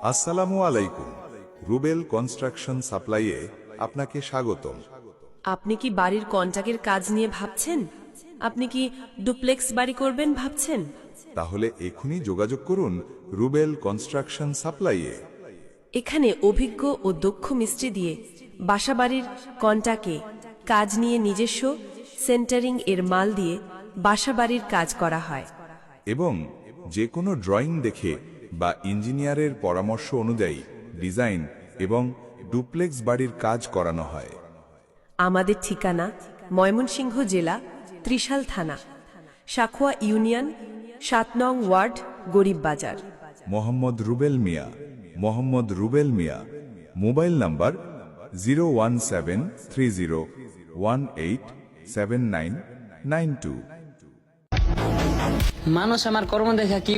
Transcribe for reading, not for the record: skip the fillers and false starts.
আসসালামু আলাইকুম। রুবেল কনস্ট্রাকশন সাপ্লাইয়ে আপনাকে স্বাগতম। আপনি কি বাড়ির কন্ট্রাক্টের কাজ নিয়ে ভাবছেন? আপনি কি ডুপ্লেক্স বাড়ি করবেন ভাবছেন? তাহলে এখনই যোগাযোগ করুন রুবেল কনস্ট্রাকশন সাপ্লাইয়ে। এখানে অভিজ্ঞ ও দক্ষ মিস্ত্রি দিয়ে বাসাবাড়ির কন্ট্রাক্টে কাজ নিয়ে নিজস্ব সেন্টারিং এর মাল দিয়ে বাসাবাড়ির কাজ করা হয়। এবং যে কোনো ড্রয়িং দেখে বা ইঞ্জিনিয়ারের পরামর্শ অনুযায়ী ডিজাইন এবং ডুপ্লেক্স বাড়ির কাজ করানো হয়। আমাদের ঠিকানা ময়মনসিংহ জেলা ত্রিশাল থানা, সাখোয়া ইউনিয়ন, ৭ নং ওয়ার্ড, গরিব বাজার। মোহাম্মদ রুবেল মিয়া। মোহাম্মদ রুবেল মিয়া। Mobile number 01730187992। মানুষ আমার কর্ম দেখা কি